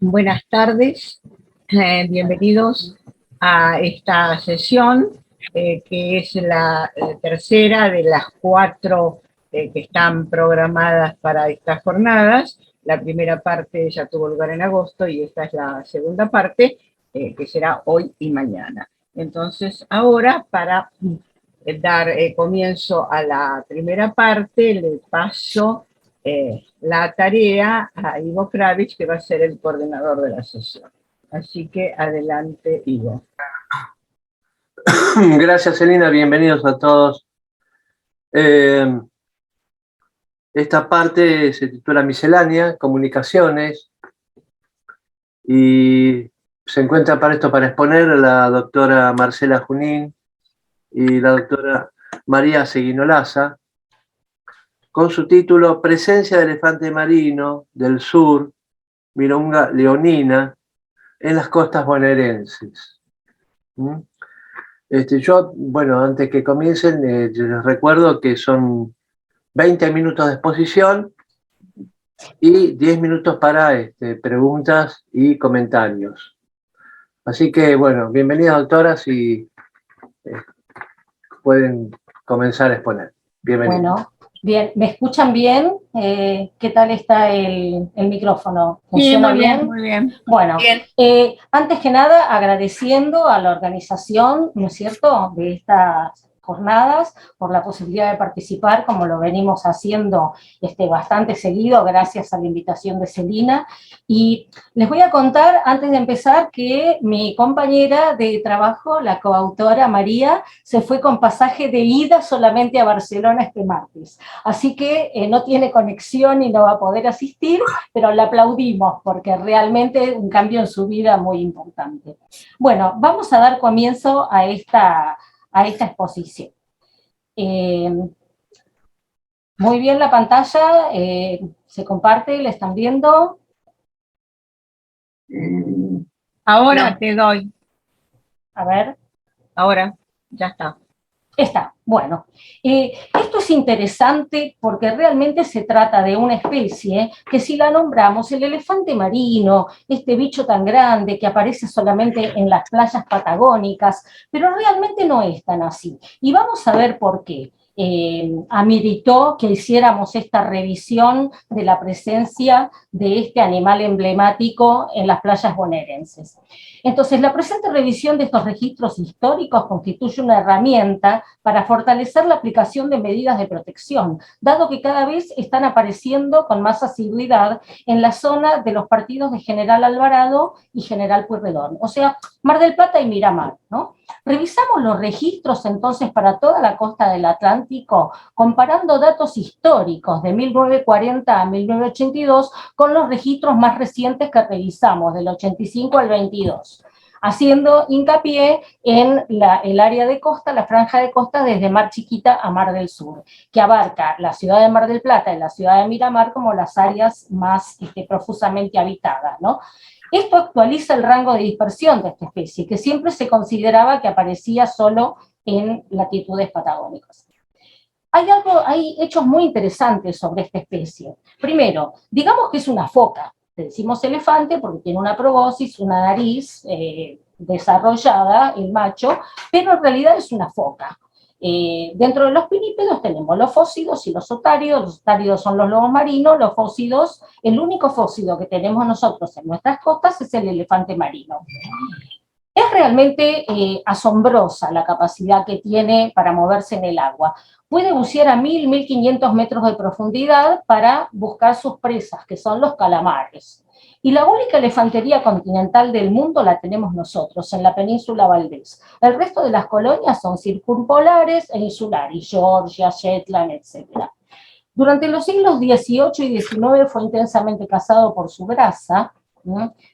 Buenas tardes, bienvenidos a esta sesión, que es la tercera de las cuatro que están programadas para estas jornadas. La primera parte ya tuvo lugar en agosto y esta es la segunda parte, que será hoy y mañana. Entonces, ahora, para dar comienzo a la primera parte, le paso la tarea a Ivo Kravich, que va a ser el coordinador de la sesión. Así que adelante, Ivo. Gracias, Celina. Bienvenidos a todos. Esta parte se titula Miscelánea, Comunicaciones, y se encuentra para esto para exponer la doctora Marcela Junín y la doctora María Seguinolaza, con su título Presencia de elefante marino del sur, Mironga leonina, en las costas bonaerenses. Bueno, antes que comiencen, les recuerdo que son 20 minutos de exposición y 10 minutos para preguntas y comentarios. Así que, bueno, bienvenidas, doctoras, y pueden comenzar a exponer. Bienvenidas. Bueno, bien, ¿me escuchan bien? ¿Qué tal está el micrófono? ¿Funciona bien? Muy bien. Bueno, bien. Antes que nada, agradeciendo a la organización, ¿no es cierto?, de estas jornadas, por la posibilidad de participar, como lo venimos haciendo bastante seguido, gracias a la invitación de Celina. Y les voy a contar, antes de empezar, que mi compañera de trabajo, la coautora María, se fue con pasaje de ida solamente a Barcelona este martes. Así que no tiene conexión y no va a poder asistir, pero la aplaudimos, porque realmente un cambio en su vida muy importante. Bueno, vamos a dar comienzo a esta exposición. Muy bien la pantalla, se comparte, ¿la están viendo? Ahora te doy. A ver. Ahora, ya está. Está, bueno. Esto es interesante porque realmente se trata de una especie que, si la nombramos, el elefante marino, este bicho tan grande que aparece solamente en las playas patagónicas, pero realmente no es tan así. Y vamos a ver por qué. Ameritó que hiciéramos esta revisión de la presencia de este animal emblemático en las playas bonaerenses. Entonces, la presente revisión de estos registros históricos constituye una herramienta para fortalecer la aplicación de medidas de protección, dado que cada vez están apareciendo con más asiduidad en la zona de los partidos de General Alvarado y General Pueyrredón, o sea, Mar del Plata y Miramar, ¿no? Revisamos los registros entonces para toda la costa del Atlántico, comparando datos históricos de 1940 a 1982 con los registros más recientes que revisamos, del 85 al 22, haciendo hincapié en el área de costa, la franja de costa desde Mar Chiquita a Mar del Sur, que abarca la ciudad de Mar del Plata y la ciudad de Miramar como las áreas más profusamente habitadas, ¿no? Esto actualiza el rango de dispersión de esta especie, que siempre se consideraba que aparecía solo en latitudes patagónicas. Hay hechos muy interesantes sobre esta especie. Primero, digamos que es una foca. Le decimos elefante porque tiene una proboscis, una nariz desarrollada, el macho, pero en realidad es una foca. Dentro de los pinípedos tenemos los fósidos y los otáridos son los lobos marinos, los fósidos, el único fósido que tenemos nosotros en nuestras costas es el elefante marino. Es realmente asombrosa la capacidad que tiene para moverse en el agua. Puede bucear a 1.000–1.500 metros de profundidad para buscar sus presas, que son los calamares. Y la única elefantería continental del mundo la tenemos nosotros, en la península Valdés. El resto de las colonias son circumpolares e insulares, Georgia, Shetland, etc. Durante los siglos XVIII y XIX fue intensamente cazado por su grasa.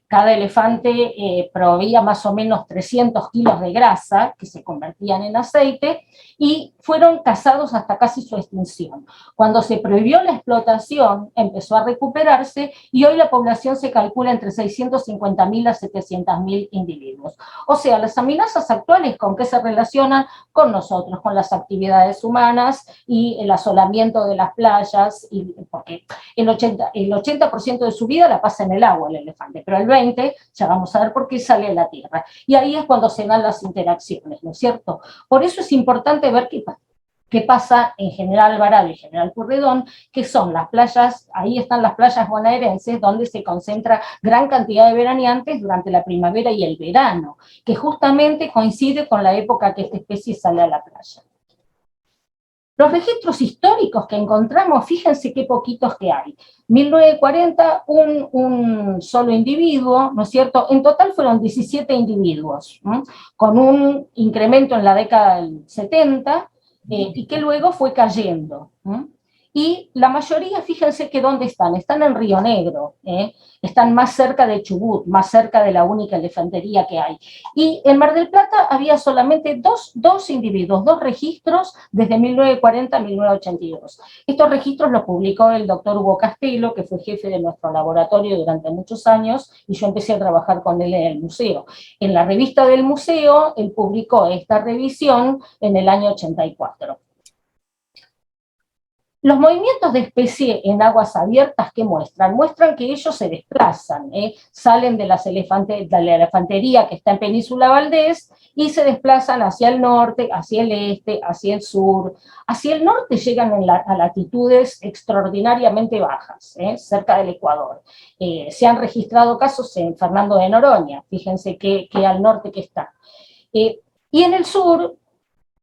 Cada elefante proveía más o menos 300 kilos de grasa que se convertían en aceite y fueron cazados hasta casi su extinción. Cuando se prohibió la explotación, empezó a recuperarse y hoy la población se calcula entre 650.000 a 700.000 individuos. O sea, las amenazas actuales, ¿con qué se relacionan? Con nosotros, con las actividades humanas y el asolamiento de las playas, porque el 80% de su vida la pasa en el agua el elefante, pero el 2020, ya vamos a ver por qué sale a la Tierra. Y ahí es cuando se dan las interacciones, ¿no es cierto? Por eso es importante ver qué pasa en General Alvarado y General Pueyrredón, que son las playas, ahí están las playas bonaerenses, donde se concentra gran cantidad de veraneantes durante la primavera y el verano, que justamente coincide con la época que esta especie sale a la playa. Los registros históricos que encontramos, fíjense qué poquitos que hay. 1940, un solo individuo, ¿no es cierto? En total fueron 17 individuos, ¿no? Con un incremento en la década del 70, y que luego fue cayendo, ¿no? Y la mayoría, fíjense que ¿dónde están? Están en Río Negro, están más cerca de Chubut, más cerca de la única elefantería que hay. Y en Mar del Plata había solamente dos individuos, dos registros desde 1940 a 1982. Estos registros los publicó el doctor Hugo Castelo, que fue jefe de nuestro laboratorio durante muchos años, y yo empecé a trabajar con él en el museo. En la revista del museo, él publicó esta revisión en el año 84. Los movimientos de especie en aguas abiertas, ¿qué muestran? Muestran que ellos se desplazan, salen de la elefantería que está en Península Valdés y se desplazan hacia el norte, hacia el este, hacia el sur. Hacia el norte llegan a latitudes extraordinariamente bajas, cerca del Ecuador. Se han registrado casos en Fernando de Noroña, fíjense que al norte que está. Y en el sur,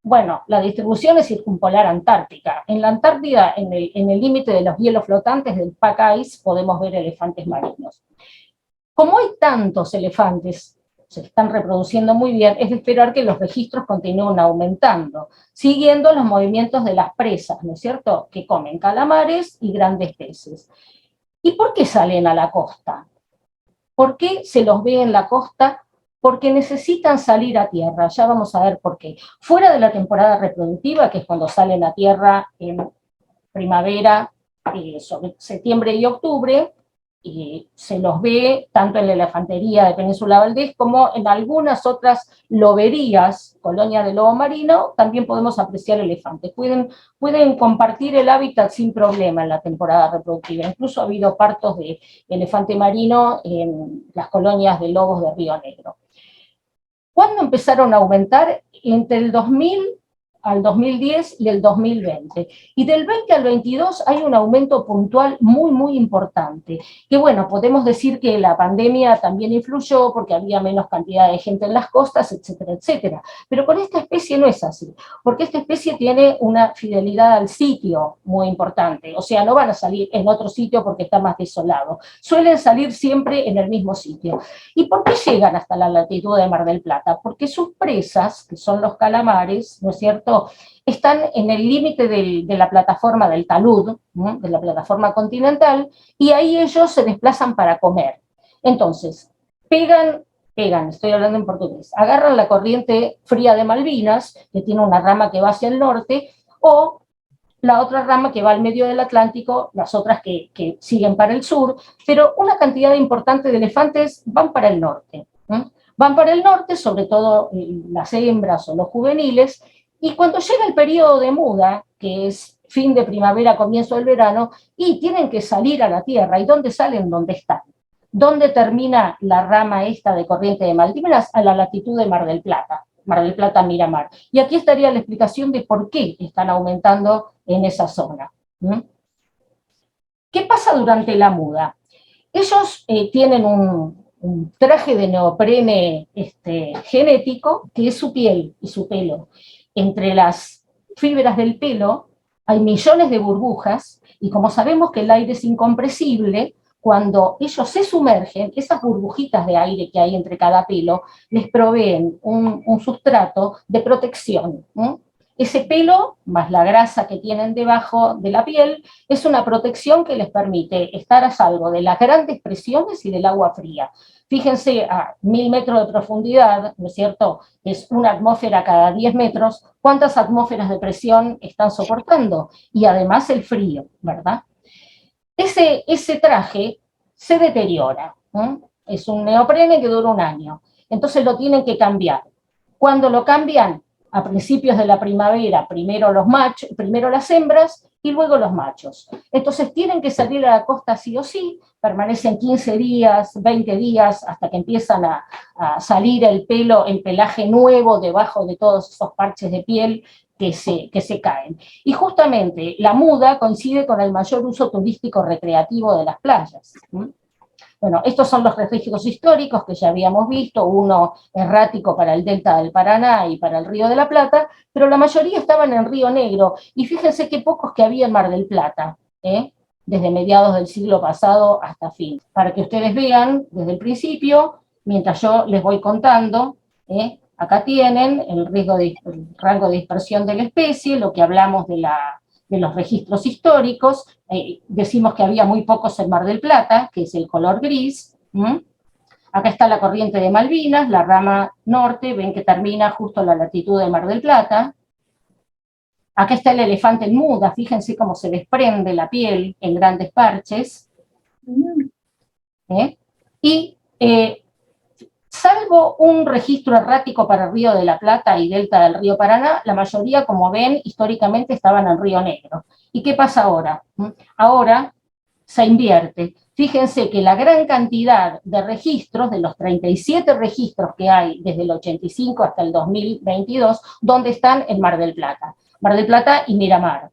bueno, la distribución es circumpolar antártica. En la Antártida, en el límite de los hielos flotantes del pack ice, podemos ver elefantes marinos. Como hay tantos elefantes, se están reproduciendo muy bien, es de esperar que los registros continúen aumentando, siguiendo los movimientos de las presas, ¿no es cierto?, que comen calamares y grandes peces. ¿Y por qué salen a la costa? ¿Por qué se los ve en la costa? Porque necesitan salir a tierra, ya vamos a ver por qué. Fuera de la temporada reproductiva, que es cuando salen a tierra en primavera, sobre septiembre y octubre, y se los ve tanto en la elefantería de Península Valdés como en algunas otras loberías, colonias de lobo marino, también podemos apreciar elefantes. Pueden compartir el hábitat sin problema en la temporada reproductiva. Incluso ha habido partos de elefante marino en las colonias de lobos de Río Negro. ¿Cuándo empezaron a aumentar? Entre el 2000 al 2010 y el 2020. Y del 20 al 22 hay un aumento puntual muy, muy importante. Que bueno, podemos decir que la pandemia también influyó porque había menos cantidad de gente en las costas, etcétera, etcétera. Pero con esta especie no es así, porque esta especie tiene una fidelidad al sitio muy importante. O sea, no van a salir en otro sitio porque está más desolado. Suelen salir siempre en el mismo sitio. ¿Y por qué llegan hasta la latitud de Mar del Plata? Porque sus presas, que son los calamares, ¿no es cierto?, están en el límite de la plataforma del talud, ¿no?, de la plataforma continental, y ahí ellos se desplazan para comer. Entonces, pegan, estoy hablando en portugués, agarran la corriente fría de Malvinas, que tiene una rama que va hacia el norte, o la otra rama que va al medio del Atlántico, las otras que siguen para el sur, pero una cantidad importante de elefantes van para el norte. Van para el norte, sobre todo las hembras o los juveniles, y cuando llega el periodo de muda, que es fin de primavera, comienzo del verano, y tienen que salir a la tierra. ¿Y dónde salen? ¿Dónde están? ¿Dónde termina la rama esta de corriente de Malvinas? A la latitud de Mar del Plata, Miramar. Y aquí estaría la explicación de por qué están aumentando en esa zona. ¿Qué pasa durante la muda? Ellos tienen un traje de neoprene genético, que es su piel y su pelo. Entre las fibras del pelo hay millones de burbujas, y como sabemos que el aire es incompresible, cuando ellos se sumergen, esas burbujitas de aire que hay entre cada pelo les proveen un sustrato de protección. Ese pelo, más la grasa que tienen debajo de la piel, es una protección que les permite estar a salvo de las grandes presiones y del agua fría. Fíjense, a 1000 metros de profundidad, ¿no es cierto?, es una atmósfera cada 10 metros, ¿cuántas atmósferas de presión están soportando? Y además el frío, ¿verdad? Ese traje se deteriora, es un neoprene que dura un año, entonces lo tienen que cambiar. ¿Cuándo lo cambian? A principios de la primavera, primero las hembras, y luego los machos. Entonces tienen que salir a la costa sí o sí, permanecen 15 días, 20 días, hasta que empiezan a salir el pelaje nuevo debajo de todos esos parches de piel que se caen. Y justamente la muda coincide con el mayor uso turístico recreativo de las playas. Bueno, estos son los registros históricos que ya habíamos visto, uno errático para el delta del Paraná y para el Río de la Plata, pero la mayoría estaban en Río Negro, y fíjense qué pocos que había en Mar del Plata, desde mediados del siglo pasado hasta fin. Para que ustedes vean desde el principio, mientras yo les voy contando, acá tienen el rango de dispersión de la especie, lo que hablamos de los registros históricos, decimos que había muy pocos en Mar del Plata, que es el color gris. Acá está la corriente de Malvinas, la rama norte, ven que termina justo a la latitud de Mar del Plata. Acá está el elefante en muda, fíjense cómo se desprende la piel en grandes parches. Y salvo un registro errático para el Río de la Plata y delta del río Paraná, la mayoría, como ven, históricamente estaban en Río Negro. ¿Y qué pasa ahora? Ahora se invierte. Fíjense que la gran cantidad de registros, de los 37 registros que hay desde el 85 hasta el 2022, ¿dónde están? En Mar del Plata. Mar del Plata y Miramar,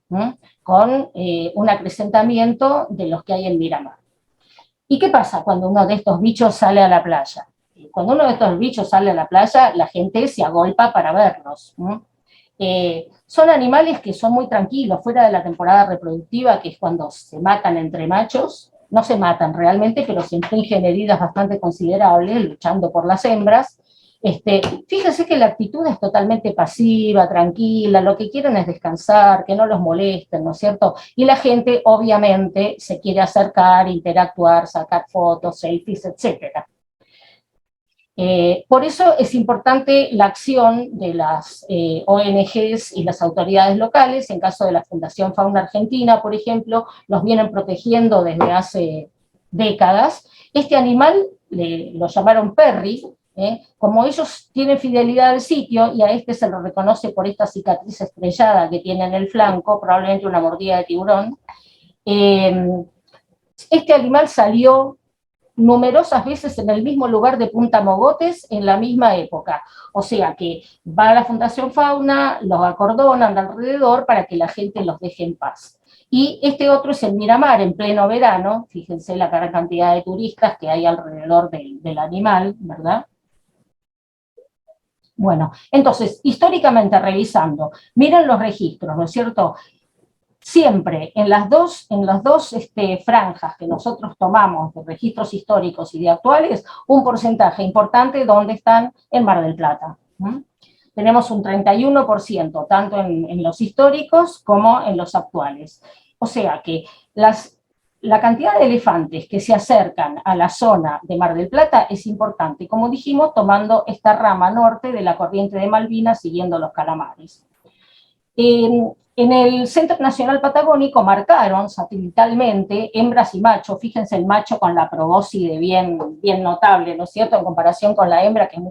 con un acrecentamiento de los que hay en Miramar. ¿Y qué pasa cuando uno de estos bichos sale a la playa? Cuando uno de estos bichos sale a la playa, la gente se agolpa para verlos. Son animales que son muy tranquilos, fuera de la temporada reproductiva, que es cuando se matan entre machos. No se matan realmente, pero se infligen heridas bastante considerables luchando por las hembras. Fíjense que la actitud es totalmente pasiva, tranquila, lo que quieren es descansar, que no los molesten, ¿no es cierto? Y la gente obviamente se quiere acercar, interactuar, sacar fotos, selfies, etcétera. Por eso es importante la acción de las ONGs y las autoridades locales. En caso de la Fundación Fauna Argentina, por ejemplo, los vienen protegiendo desde hace décadas. Este animal lo llamaron Perry, como ellos tienen fidelidad al sitio, y a este se lo reconoce por esta cicatriz estrellada que tiene en el flanco, probablemente una mordida de tiburón. Este animal salió numerosas veces en el mismo lugar de Punta Mogotes en la misma época. O sea que va a la Fundación Fauna, los acordonan alrededor para que la gente los deje en paz. Y este otro es el Miramar, en pleno verano, fíjense la gran cantidad de turistas que hay alrededor del animal, ¿verdad? Bueno, entonces, históricamente revisando, miren los registros, ¿no es cierto? Siempre en las dos franjas que nosotros tomamos de registros históricos y de actuales, un porcentaje importante donde están en Mar del Plata. Tenemos un 31%, tanto en los históricos como en los actuales. O sea que la cantidad de elefantes que se acercan a la zona de Mar del Plata es importante, como dijimos, tomando esta rama norte de la corriente de Malvinas, siguiendo los calamares. En el Centro Nacional Patagónico marcaron satelitalmente hembras y machos. Fíjense el macho con la probóscide bien notable, ¿no es cierto?, en comparación con la hembra, que es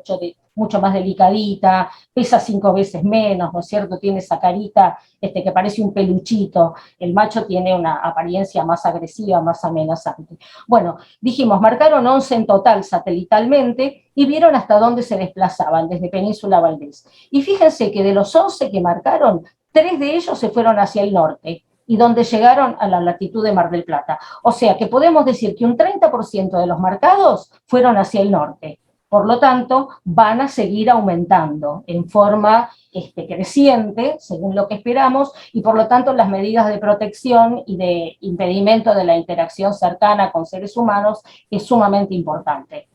mucho más delicadita, pesa 5 veces menos, ¿no es cierto?, tiene esa carita que parece un peluchito. El macho tiene una apariencia más agresiva, más amenazante. Bueno, dijimos, marcaron 11 en total satelitalmente y vieron hasta dónde se desplazaban, desde Península Valdés. Y fíjense que de los 11 que marcaron, 3 de ellos se fueron hacia el norte, y donde llegaron a la latitud de Mar del Plata. O sea que podemos decir que un 30% de los marcados fueron hacia el norte. Por lo tanto, van a seguir aumentando en forma creciente, según lo que esperamos, y por lo tanto las medidas de protección y de impedimento de la interacción cercana con seres humanos es sumamente importante.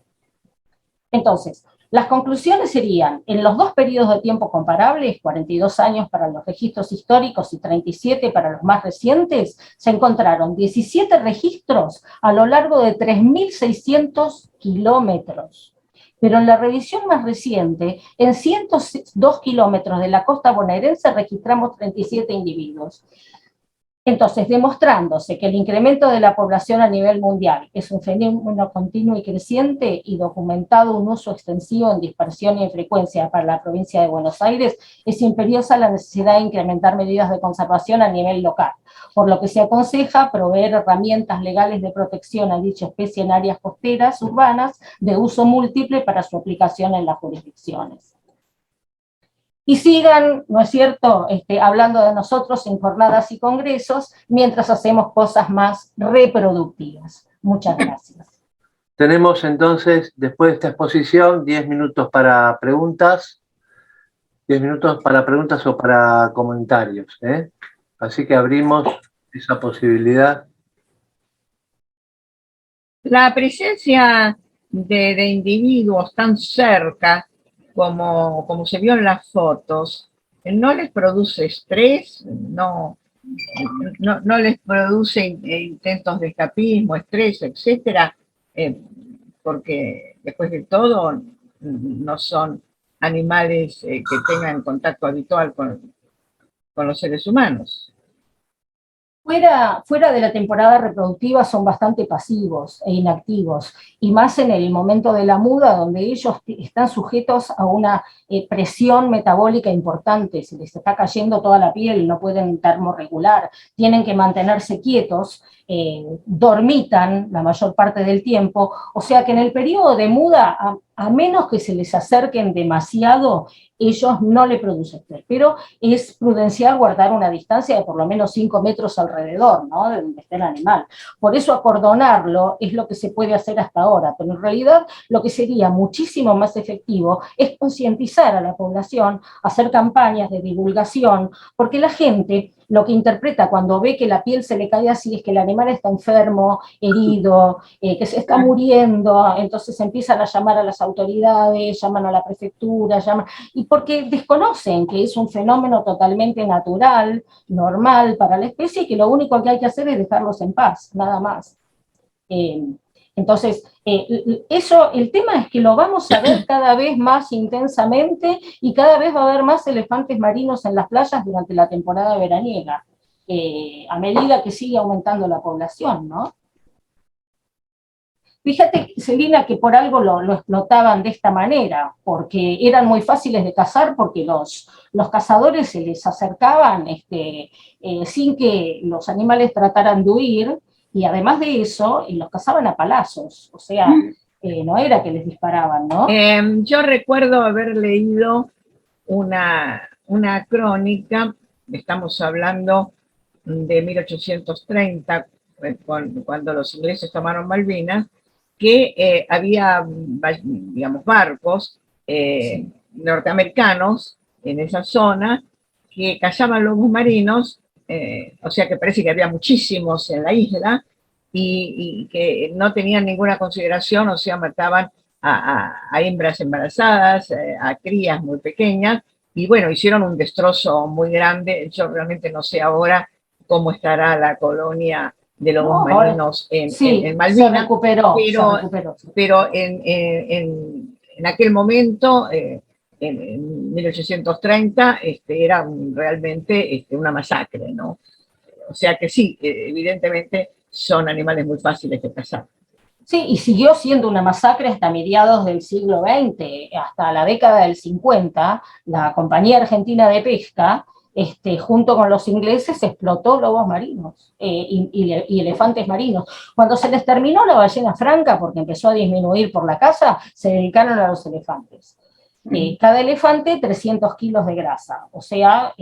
Entonces, las conclusiones serían, en los dos periodos de tiempo comparables, 42 años para los registros históricos y 37 para los más recientes, se encontraron 17 registros a lo largo de 3.600 kilómetros. Pero en la revisión más reciente, en 102 kilómetros de la costa bonaerense registramos 37 individuos. Entonces, demostrándose que el incremento de la población a nivel mundial es un fenómeno continuo y creciente y documentado un uso extensivo en dispersión y en frecuencia para la provincia de Buenos Aires, es imperiosa la necesidad de incrementar medidas de conservación a nivel local, por lo que se aconseja proveer herramientas legales de protección a dicha especie en áreas costeras urbanas de uso múltiple para su aplicación en las jurisdicciones. Y sigan, ¿no es cierto?, hablando de nosotros en jornadas y congresos, mientras hacemos cosas más reproductivas. Muchas gracias. Tenemos entonces, después de esta exposición, 10 minutos para preguntas, 10 minutos para preguntas o para comentarios, ¿eh? Así que abrimos esa posibilidad. La presencia de individuos tan cerca como se vio en las fotos, ¿no les produce estrés? ¿No les produce intentos de escapismo, estrés, etcétera? Porque después de todo no son animales que tengan contacto habitual con los seres humanos. Fuera de la temporada reproductiva son bastante pasivos e inactivos, y más en el momento de la muda, donde ellos están sujetos a una presión metabólica importante, se les está cayendo toda la piel, no pueden termorregular, tienen que mantenerse quietos, dormitan la mayor parte del tiempo, o sea que en el periodo de muda, a menos que se les acerquen demasiado, ellos no le producen estrés, pero es prudencial guardar una distancia de por lo menos 5 metros alrededor, ¿no?, de donde esté el animal. Por eso acordonarlo es lo que se puede hacer hasta ahora, pero en realidad lo que sería muchísimo más efectivo es concientizar a la población, hacer campañas de divulgación, porque la gente lo que interpreta cuando ve que la piel se le cae así es que el animal está enfermo, herido, que se está muriendo, entonces empiezan a llamar a las autoridades, llaman a la prefectura, y porque desconocen que es un fenómeno totalmente natural, normal para la especie, y que lo único que hay que hacer es dejarlos en paz, nada más. Entonces, el tema es que lo vamos a ver cada vez más intensamente y cada vez va a haber más elefantes marinos en las playas durante la temporada veraniega, a medida que sigue aumentando la población, ¿no? Fíjate, Celina, que por algo lo explotaban de esta manera, porque eran muy fáciles de cazar, porque los cazadores se les acercaban sin que los animales trataran de huir, y además de eso, los cazaban a palazos, o sea, no era que les disparaban, ¿no? Yo recuerdo haber leído una crónica, estamos hablando de 1830, cuando los ingleses tomaron Malvinas, que había, digamos, barcos norteamericanos en esa zona que cazaban lobos marinos, o sea que parece que había muchísimos en la isla, y que no tenían ninguna consideración, o sea, mataban a hembras embarazadas, a crías muy pequeñas, y bueno, hicieron un destrozo muy grande. Yo realmente no sé ahora cómo estará la colonia de lobos marinos en Malvinas, se recuperó. Pero en aquel momento, en 1830, era realmente una masacre, ¿no? O sea que sí, evidentemente son animales muy fáciles de cazar. Sí, y siguió siendo una masacre hasta mediados del siglo XX, hasta la década del 50, la Compañía Argentina de Pesca, junto con los ingleses, explotó lobos marinos y elefantes marinos. Cuando se les terminó la ballena franca, porque empezó a disminuir por la caza, se dedicaron a los elefantes. Cada elefante 300 kilos de grasa, o sea,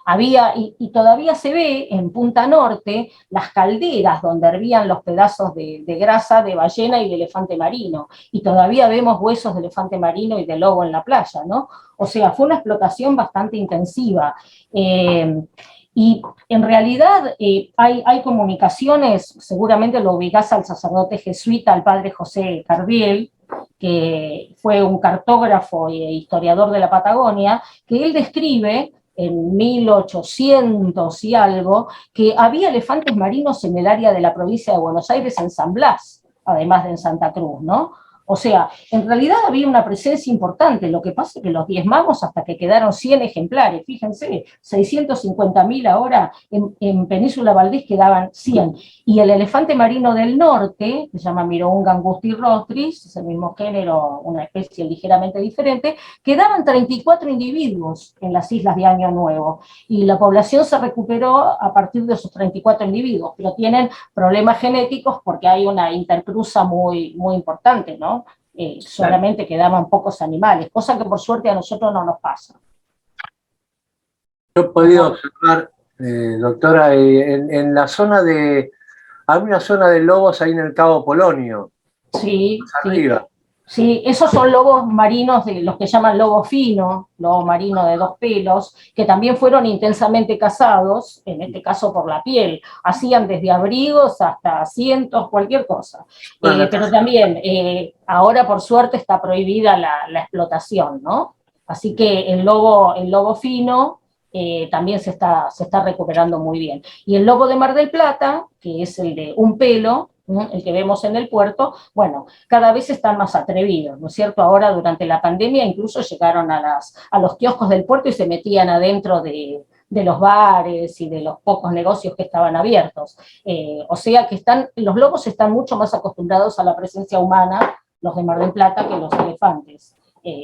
había, y todavía se ve en Punta Norte, las calderas donde hervían los pedazos de grasa de ballena y de elefante marino, y todavía vemos huesos de elefante marino y de lobo en la playa, ¿no? O sea, fue una explotación bastante intensiva. Y en realidad hay comunicaciones, seguramente lo ubicás al sacerdote jesuita, al padre José Cardiel, que fue un cartógrafo e historiador de la Patagonia, que él describe en 1800 y algo, que había elefantes marinos en el área de la provincia de Buenos Aires, en San Blas, además de en Santa Cruz, ¿no? O sea, en realidad había una presencia importante, lo que pasa es que los diezmamos hasta que quedaron 100 ejemplares, fíjense, 650.000 ahora, en Península Valdés quedaban 100, y el elefante marino del norte, que se llama Mirounga angustirostris, es el mismo género, una especie ligeramente diferente, quedaban 34 individuos en las islas de Año Nuevo, y la población se recuperó a partir de esos 34 individuos, pero tienen problemas genéticos porque hay una intercruza muy, muy importante, ¿no? Solamente quedaban pocos animales, cosa que por suerte a nosotros no nos pasa. Yo he podido observar, doctora, en la zona hay una zona de lobos ahí en el Cabo Polonio, Sí, más sí. arriba. Sí, esos son lobos marinos, de los que llaman lobo fino, lobo marino de 2 pelos, que también fueron intensamente cazados, en este caso por la piel. Hacían desde abrigos hasta asientos, cualquier cosa. Bueno, Pero también, ahora por suerte está prohibida la explotación, ¿no? Así que el lobo fino también se está recuperando muy bien. Y el lobo de Mar del Plata, que es el de un pelo, ¿no? El que vemos en el puerto, bueno, cada vez están más atrevidos, ¿no es cierto? Ahora, durante la pandemia, incluso llegaron a los kioscos del puerto y se metían adentro de los bares y de los pocos negocios que estaban abiertos. O sea que los lobos están mucho más acostumbrados a la presencia humana, los de Mar del Plata, que los elefantes.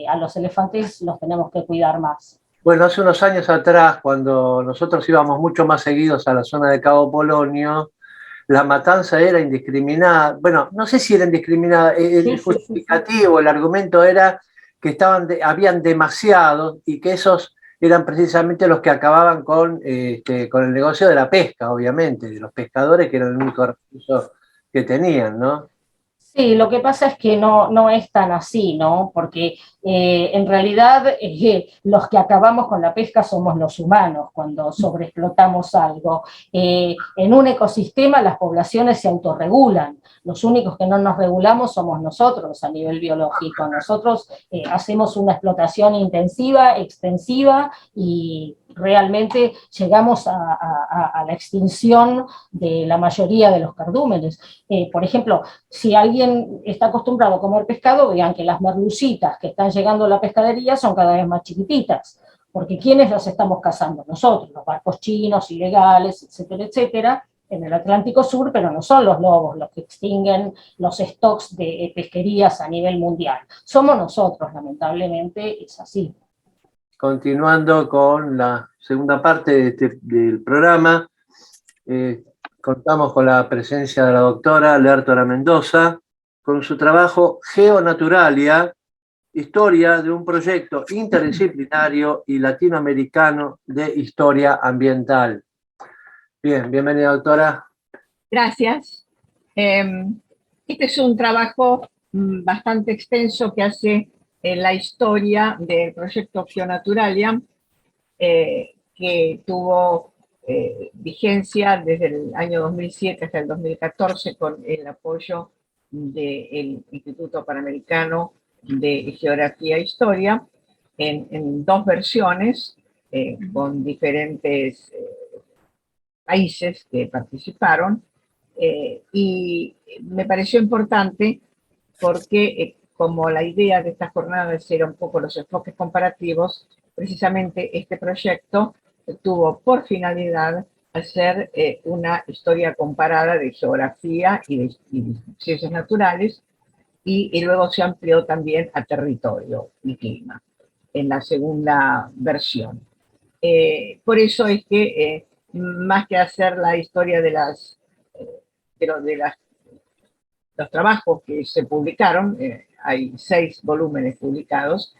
A los elefantes los tenemos que cuidar más. Bueno, hace unos años atrás, cuando nosotros íbamos mucho más seguidos a la zona de Cabo Polonio, la matanza era indiscriminada. Bueno, no sé si era indiscriminada, el justificativo, el argumento era que habían demasiados y que esos eran precisamente los que acababan con el negocio de la pesca, obviamente, de los pescadores, que era el único recurso que tenían, ¿no? Sí, lo que pasa es que no es tan así, ¿no? Porque en realidad los que acabamos con la pesca somos los humanos cuando sobreexplotamos algo. En un ecosistema las poblaciones se autorregulan. Los únicos que no nos regulamos somos nosotros a nivel biológico. Nosotros hacemos una explotación intensiva, extensiva, y realmente llegamos a la extinción de la mayoría de los cardúmenes. Por ejemplo, si alguien está acostumbrado a comer pescado, vean que las merlucitas que están llegando a la pescadería son cada vez más chiquititas, porque ¿quiénes las estamos cazando? Nosotros, los barcos chinos, ilegales, etcétera, etcétera, en el Atlántico Sur, pero no son los lobos los que extinguen los stocks de pesquerías a nivel mundial. Somos nosotros, lamentablemente, es así. Continuando con la segunda parte del programa, contamos con la presencia de la doctora Lertora Mendoza, con su trabajo Geonaturalia, historia de un proyecto interdisciplinario y latinoamericano de historia ambiental. Bien, bienvenida, doctora. Gracias. Este es un trabajo bastante extenso que hace la historia del proyecto Geonaturalia, que tuvo vigencia desde el año 2007 hasta el 2014 con el apoyo del Instituto Panamericano de Geografía e Historia en 2 versiones con diferentes países que participaron, y me pareció importante porque como la idea de estas jornadas era un poco los enfoques comparativos, precisamente este proyecto tuvo por finalidad hacer una historia comparada de geografía y de ciencias naturales, y luego se amplió también a territorio y clima en la segunda versión. Por eso es que más que hacer la historia de los trabajos que se publicaron, hay 6 volúmenes publicados,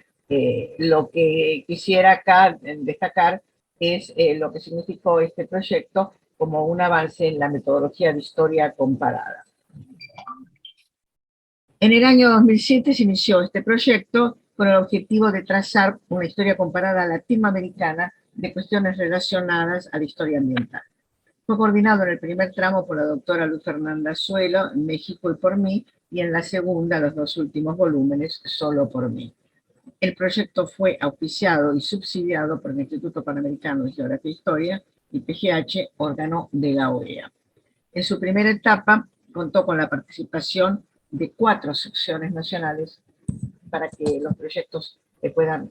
lo que quisiera acá destacar es lo que significó este proyecto como un avance en la metodología de historia comparada. En el año 2007 se inició este proyecto con el objetivo de trazar una historia comparada latinoamericana de cuestiones relacionadas a la historia ambiental. Fue coordinado en el primer tramo por la doctora Luz Fernanda Suelo, en México y por mí, y en la segunda, los 2 últimos volúmenes, solo por mí. El proyecto fue auspiciado y subsidiado por el Instituto Panamericano de Geografía e Historia, IPGH, órgano de la OEA. En su primera etapa contó con la participación de 4 secciones nacionales para que los proyectos puedan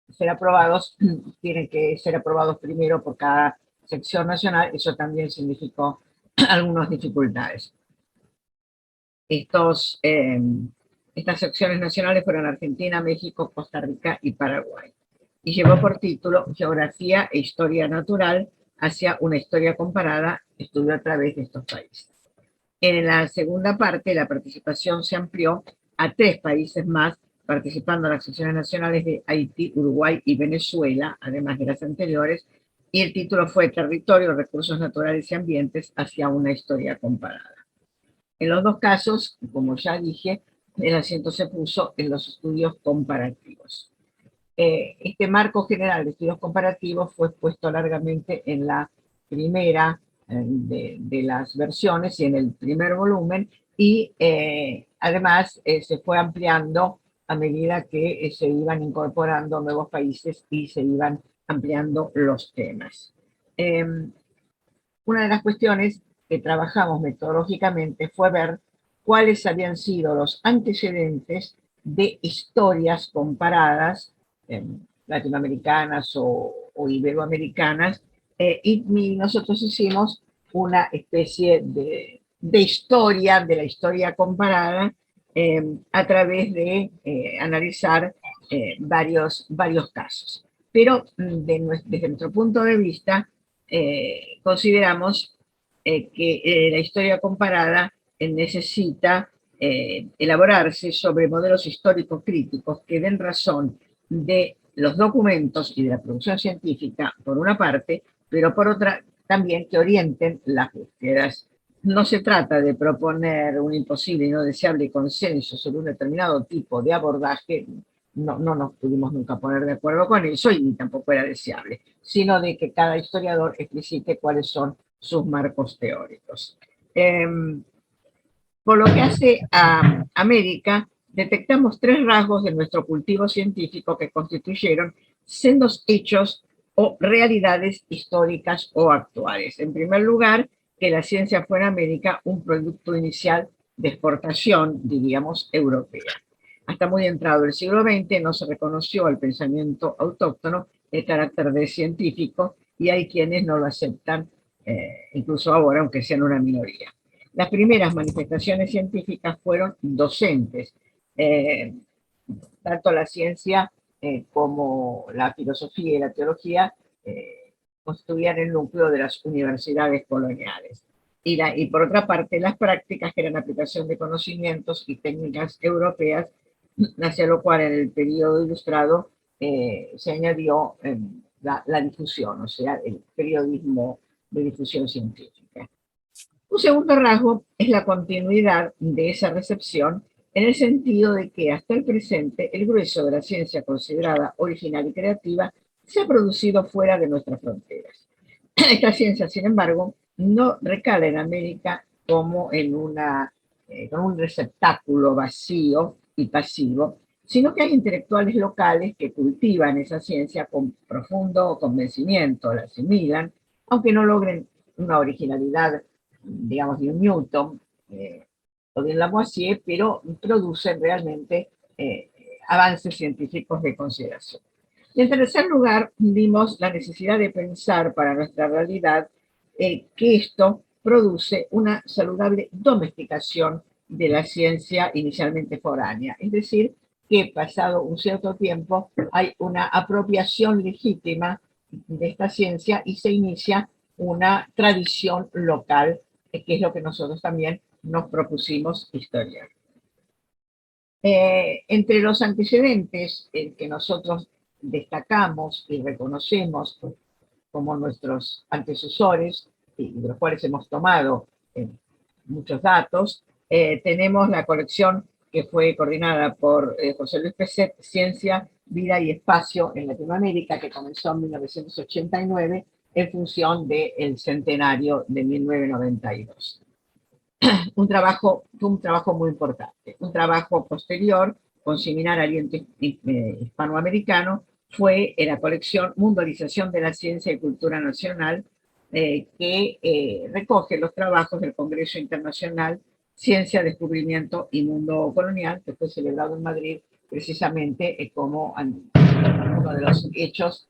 ser aprobados. Tienen que ser aprobados primero por cada sección nacional. Eso también significó algunas dificultades. Estas secciones nacionales fueron Argentina, México, Costa Rica y Paraguay. Y llevó por título Geografía e Historia Natural hacia una historia comparada, estudio a través de estos países. En la segunda parte, la participación se amplió a 3 países más, participando en las secciones nacionales de Haití, Uruguay y Venezuela, además de las anteriores, y el título fue Territorio, Recursos Naturales y Ambientes hacia una historia comparada. En los 2 casos, como ya dije, el acento se puso en los estudios comparativos. Este marco general de estudios comparativos fue expuesto largamente en la primera de las versiones y en el primer volumen, y además se fue ampliando a medida que se iban incorporando nuevos países y se iban ampliando los temas. Una de las cuestiones que trabajamos metodológicamente fue ver cuáles habían sido los antecedentes de historias comparadas latinoamericanas o iberoamericanas, y nosotros hicimos una especie de historia, de la historia comparada, a través de analizar varios casos. Pero desde nuestro punto de vista, consideramos que la historia comparada necesita elaborarse sobre modelos históricos críticos que den razón de los documentos y de la producción científica, por una parte, pero por otra también que orienten las búsquedas. No se trata de proponer un imposible y no deseable consenso sobre un determinado tipo de abordaje. No nos pudimos nunca poner de acuerdo con eso y tampoco era deseable, sino de que cada historiador explicite cuáles son sus marcos teóricos. Por lo que hace a América, detectamos 3 rasgos de nuestro cultivo científico que constituyeron sendos hechos o realidades históricas o actuales. En primer lugar, que la ciencia fue en América un producto inicial de exportación, diríamos, europea. Hasta muy entrado el siglo XX no se reconoció al pensamiento autóctono el carácter de científico, y hay quienes no lo aceptan, incluso ahora, aunque sean una minoría. Las primeras manifestaciones científicas fueron docentes. Tanto la ciencia como la filosofía y la teología constituían el núcleo de las universidades coloniales. Y por otra parte, las prácticas, que eran aplicación de conocimientos y técnicas europeas, hacia lo cual en el periodo ilustrado se añadió la difusión, o sea, el periodismo de difusión científica. Un segundo rasgo es la continuidad de esa recepción, en el sentido de que hasta el presente el grueso de la ciencia considerada original y creativa se ha producido fuera de nuestras fronteras. Esta ciencia, sin embargo, no recala en América como en un receptáculo vacío y pasivo, sino que hay intelectuales locales que cultivan esa ciencia con profundo convencimiento, la asimilan, aunque no logren una originalidad, digamos, de un Newton o de un Lavoisier, pero producen realmente avances científicos de consideración. Y en tercer lugar, vimos la necesidad de pensar para nuestra realidad que esto produce una saludable domesticación de la ciencia inicialmente foránea, es decir, que pasado un cierto tiempo hay una apropiación legítima de esta ciencia y se inicia una tradición local, que es lo que nosotros también nos propusimos historiar. Entre los antecedentes que nosotros destacamos y reconocemos como nuestros antecesores, y de los cuales hemos tomado muchos datos, tenemos la colección que fue coordinada por José Luis Peset, Ciencia, Vida y Espacio en Latinoamérica, que comenzó en 1989 en función del centenario de 1992. Un trabajo muy importante. Un trabajo posterior, con similar aliento hispanoamericano, fue en la colección Mundalización de la Ciencia y Cultura Nacional, que recoge los trabajos del Congreso Internacional Ciencia, Descubrimiento y Mundo Colonial, que fue celebrado en Madrid precisamente como uno de los hechos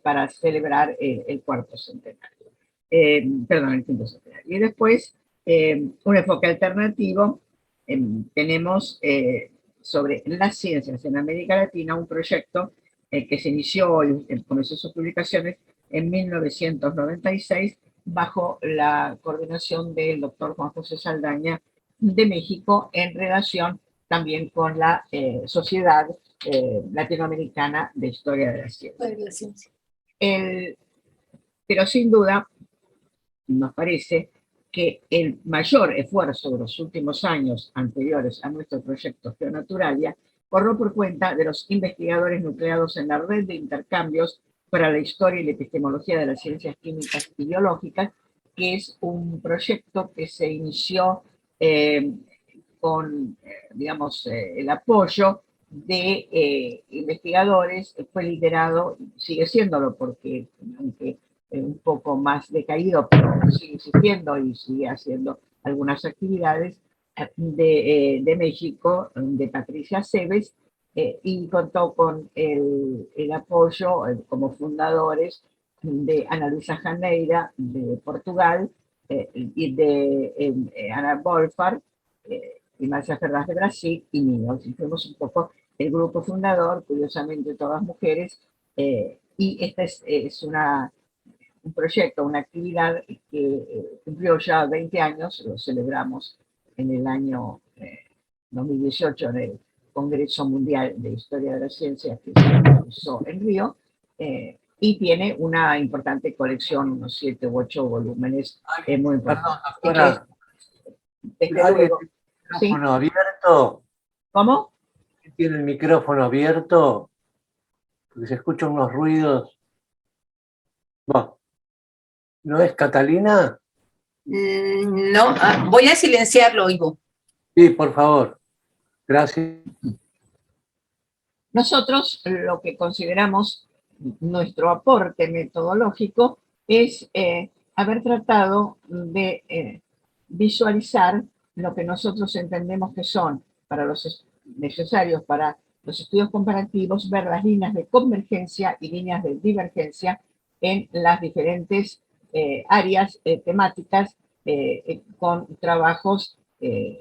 para celebrar el cuarto centenario. Perdón, el quinto centenario. Y después, un enfoque alternativo, tenemos sobre las ciencias en América Latina un proyecto que se inició y comenzó sus publicaciones en 1996 bajo la coordinación del doctor Juan José Saldaña de México en relación también con la Sociedad Latinoamericana de Historia de la Ciencia. Pero sin duda, nos parece que el mayor esfuerzo de los últimos años anteriores a nuestro proyecto Geonaturalia corrió por cuenta de los investigadores nucleados en la red de intercambios para la historia y la epistemología de las ciencias químicas y biológicas, que es un proyecto que se inició con, digamos, el apoyo de investigadores, fue liderado, sigue siéndolo porque aunque un poco más decaído, pero sigue existiendo y sigue haciendo algunas actividades de México, de Patricia Cebes, y contó con el apoyo como fundadores de Ana Luisa Janeira de Portugal y de Ana Bolfar y Marcia Ferraz de Brasil y mío. Y fuimos un poco el grupo fundador, curiosamente todas mujeres, y esta es un proyecto, una actividad que cumplió ya 20 años, lo celebramos en el año 2018 en el Congreso Mundial de Historia de la Ciencia que se realizó en Río, y tiene una importante colección, unos 7 u 8 volúmenes muy importantes. Perdón, desde luego, ¿sí? Abierto? ¿Cómo? ¿Tiene el micrófono abierto? Porque se escuchan unos ruidos. Bueno. ¿No es Catalina? No, voy a silenciarlo, Ivo. Sí, por favor. Gracias. Nosotros lo que consideramos nuestro aporte metodológico es haber tratado de visualizar lo que nosotros entendemos que son para los necesarios para los estudios comparativos, ver las líneas de convergencia y líneas de divergencia en las diferentes áreas temáticas con trabajos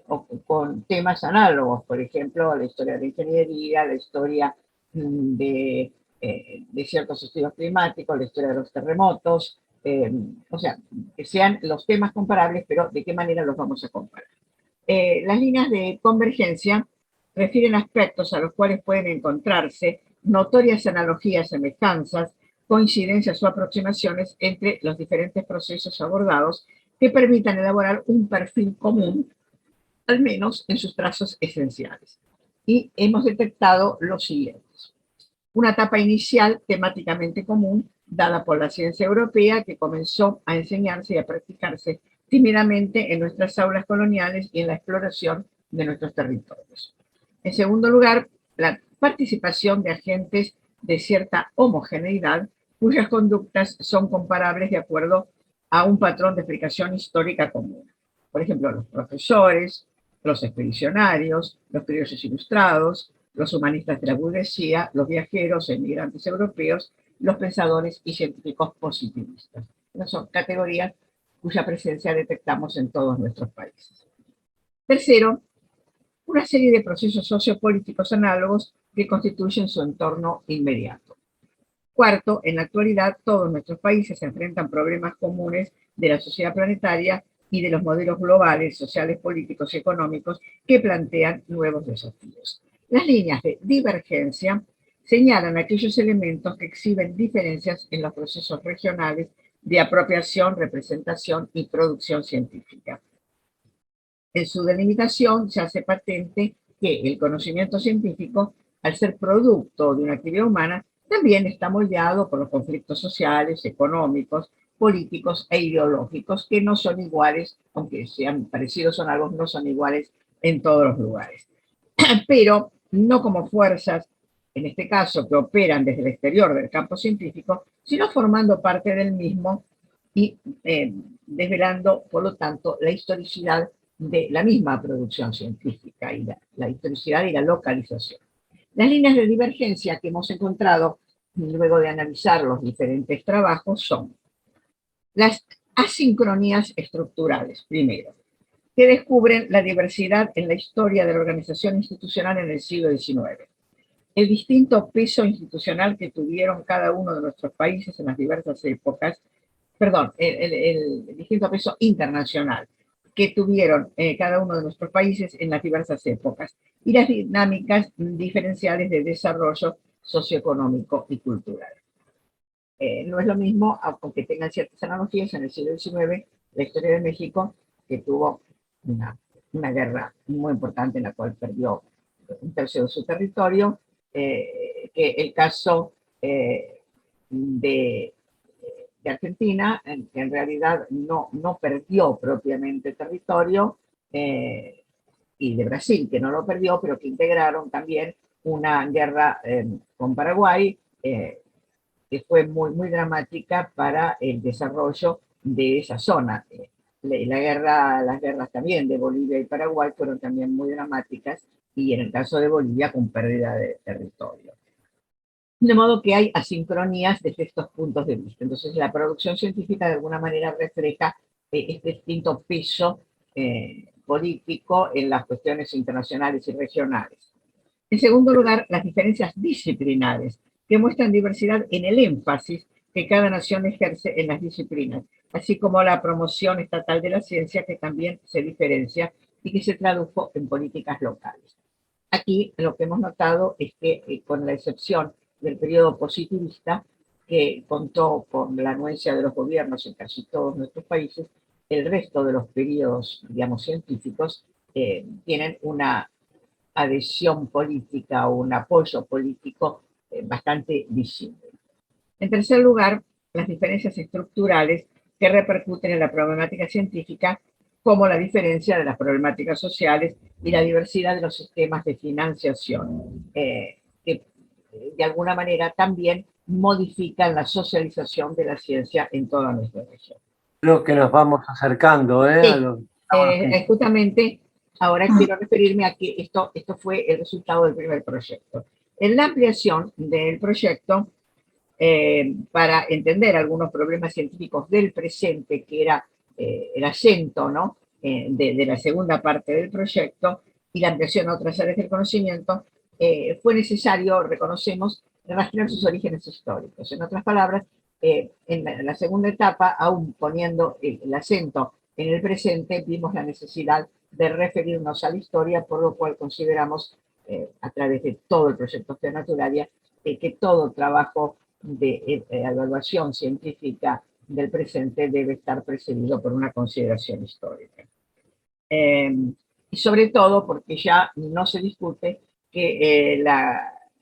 o con temas análogos, por ejemplo, la historia de la ingeniería, la historia de ciertos estudios climáticos, la historia de los terremotos, o sea, que sean los temas comparables, pero de qué manera los vamos a comparar. Las líneas de convergencia refieren aspectos a los cuales pueden encontrarse notorias analogías, semejanzas, coincidencias o aproximaciones entre los diferentes procesos abordados que permitan elaborar un perfil común, al menos en sus trazos esenciales. Y hemos detectado los siguientes. Una etapa inicial temáticamente común, dada por la ciencia europea, que comenzó a enseñarse y a practicarse tímidamente en nuestras aulas coloniales y en la exploración de nuestros territorios. En segundo lugar, la participación de agentes de cierta homogeneidad, cuyas conductas son comparables de acuerdo a un patrón de explicación histórica común. Por ejemplo, los profesores, los expedicionarios, los criollos ilustrados, los humanistas de la burguesía, los viajeros, emigrantes europeos, los pensadores y científicos positivistas. Estas son categorías cuya presencia detectamos en todos nuestros países. Tercero, una serie de procesos sociopolíticos análogos que constituyen su entorno inmediato. Cuarto, en la actualidad todos nuestros países enfrentan problemas comunes de la sociedad planetaria y de los modelos globales, sociales, políticos y económicos que plantean nuevos desafíos. Las líneas de divergencia señalan aquellos elementos que exhiben diferencias en los procesos regionales de apropiación, representación y producción científica. En su delimitación se hace patente que el conocimiento científico, al ser producto de una actividad humana, también está moldeado por los conflictos sociales, económicos, políticos e ideológicos que no son iguales, aunque sean parecidos en algo, no son iguales en todos los lugares. Pero no como fuerzas, en este caso, que operan desde el exterior del campo científico, sino formando parte del mismo y desvelando, por lo tanto, la historicidad de la misma producción científica y la historicidad y la localización. Las líneas de divergencia que hemos encontrado luego de analizar los diferentes trabajos son las asincronías estructurales, primero, que descubren la diversidad en la historia de la organización institucional en el siglo XIX, el distinto peso institucional que tuvieron cada uno de nuestros países en las diversas épocas, perdón, el distinto peso internacional que tuvieron cada uno de nuestros países en las diversas épocas y las dinámicas diferenciales de desarrollo socioeconómico y cultural. No es lo mismo, aunque tengan ciertas analogías, en el siglo XIX, la historia de México, que tuvo una guerra muy importante en la cual perdió un tercio de su territorio, que el caso de Argentina, que en realidad no perdió propiamente territorio, y de Brasil, que no lo perdió, pero que integraron también una guerra con Paraguay, que fue muy dramática para el desarrollo de esa zona. Las guerras también de Bolivia y Paraguay fueron también muy dramáticas, y en el caso de Bolivia con pérdida de territorio. De modo que hay asincronías desde estos puntos de vista. Entonces la producción científica de alguna manera refleja este distinto peso político en las cuestiones internacionales y regionales. En segundo lugar, las diferencias disciplinares, que muestran diversidad en el énfasis que cada nación ejerce en las disciplinas, así como la promoción estatal de la ciencia, que también se diferencia y que se tradujo en políticas locales. Aquí lo que hemos notado es que, con la excepción del periodo positivista, que contó con la anuencia de los gobiernos en casi todos nuestros países, el resto de los periodos, digamos, científicos, tienen una adhesión política o un apoyo político bastante visible. En tercer lugar, las diferencias estructurales que repercuten en la problemática científica, como la diferencia de las problemáticas sociales y la diversidad de los sistemas de financiación, que de alguna manera también modifican la socialización de la ciencia en toda nuestra región. Creo que nos vamos acercando, Sí, justamente ahora quiero referirme a que esto fue el resultado del primer proyecto. En la ampliación del proyecto, para entender algunos problemas científicos del presente, que era el acento, ¿no?, de la segunda parte del proyecto, y la ampliación a otras áreas del conocimiento, fue necesario, reconocemos, rastrear sus orígenes históricos. En otras palabras, en la segunda etapa, aún poniendo el acento en el presente, vimos la necesidad de referirnos a la historia, por lo cual consideramos, a través de todo el proyecto Geonaturalia, que todo trabajo de evaluación científica del presente debe estar precedido por una consideración histórica. Y sobre todo porque ya no se discute que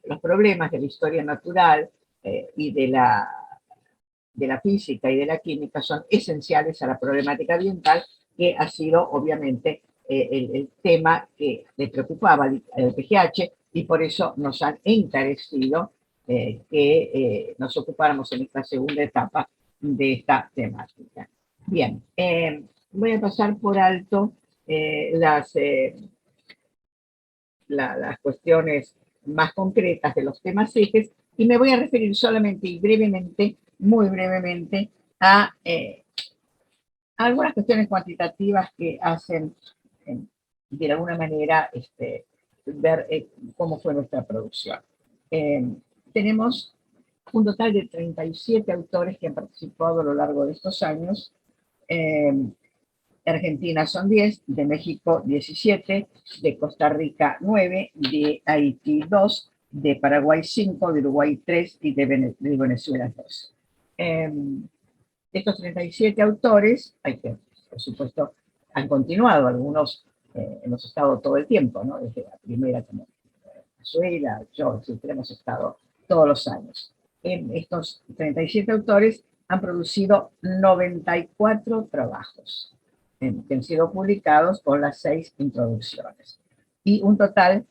los problemas de la historia natural y de la física y de la química son esenciales a la problemática ambiental, que ha sido obviamente el tema que le preocupaba al PGH, y por eso nos han encarecido que nos ocupáramos en esta segunda etapa de esta temática. Bien, voy a pasar por alto las cuestiones más concretas de los temas ejes, y me voy a referir solamente y brevemente, muy brevemente, a algunas cuestiones cuantitativas que hacen, de alguna manera, ver cómo fue nuestra producción. Tenemos un total de 37 autores que han participado a lo largo de estos años. De Argentina son 10, de México 17, de Costa Rica 9, de Haití 2, de Paraguay 5, de Uruguay 3 y de Venezuela 2. Estos 37 autores, por supuesto, han continuado, algunos hemos estado todo el tiempo, ¿no?, desde la primera, como Venezuela, yo, etcétera, hemos estado todos los años. Estos 37 autores han producido 94 trabajos que han sido publicados con las 6 introducciones, y un total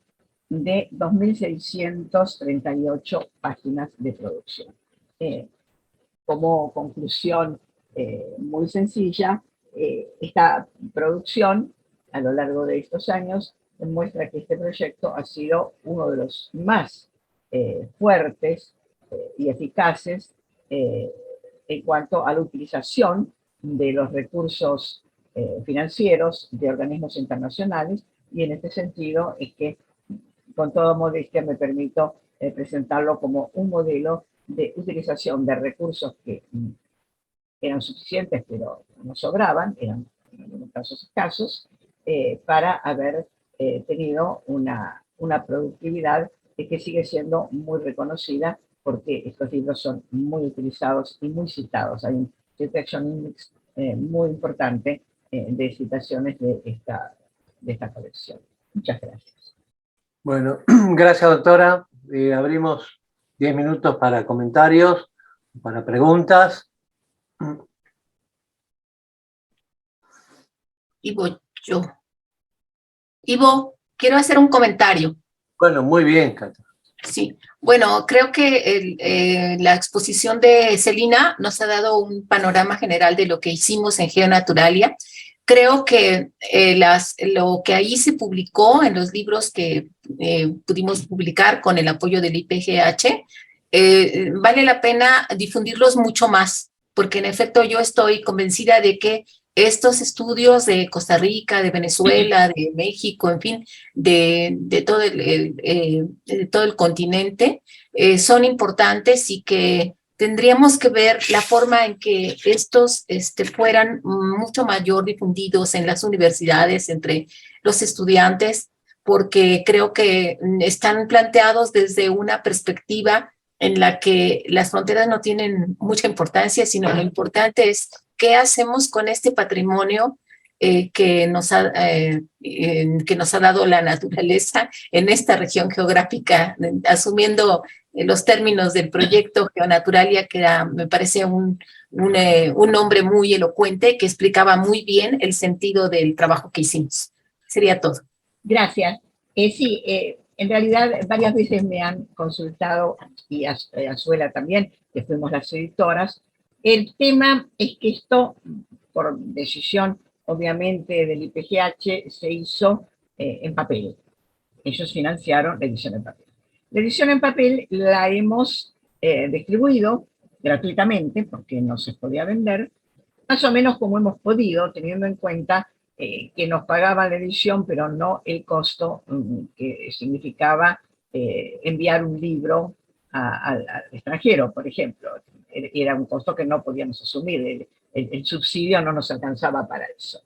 de 2.638 páginas de producción. Como conclusión muy sencilla, esta producción a lo largo de estos años demuestra que este proyecto ha sido uno de los más fuertes y eficaces en cuanto a la utilización de los recursos financieros de organismos internacionales, y en este sentido es que, con toda modestia, me permito presentarlo como un modelo de utilización de recursos que eran suficientes, pero no sobraban, eran en algunos casos escasos, para haber tenido una productividad que sigue siendo muy reconocida, porque estos libros son muy utilizados y muy citados. Hay un citation index muy importante de citaciones de esta colección. Muchas gracias. Bueno, gracias, doctora. Abrimos 10 minutos para comentarios, para preguntas. Ivo, quiero hacer un comentario. Bueno, muy bien, Cata. Sí, bueno, creo que la exposición de Celina nos ha dado un panorama general de lo que hicimos en Geonaturalia. Creo que lo que ahí se publicó en los libros que pudimos publicar con el apoyo del IPGH, vale la pena difundirlos mucho más, porque en efecto yo estoy convencida de que estos estudios de Costa Rica, de Venezuela, de México, en fin, de todo el continente, son importantes, y que tendríamos que ver la forma en que estos fueran mucho mayor difundidos en las universidades, entre los estudiantes, porque creo que están planteados desde una perspectiva en la que las fronteras no tienen mucha importancia, sino lo importante es qué hacemos con este patrimonio que nos ha dado la naturaleza en esta región geográfica, asumiendo los términos del proyecto Geonaturalia, que era, me parece, un nombre muy elocuente que explicaba muy bien el sentido del trabajo que hicimos. Sería todo. Gracias. Sí, en realidad varias veces me han consultado, y Azuela también, que fuimos las editoras. El tema es que esto, por decisión obviamente del IPGH, se hizo en papel. Ellos financiaron la edición en papel. La edición en papel la hemos distribuido gratuitamente, porque no se podía vender, más o menos como hemos podido, teniendo en cuenta que nos pagaba la edición, pero no el costo que significaba enviar un libro al extranjero, por ejemplo. Era un costo que no podíamos asumir, el subsidio no nos alcanzaba para eso.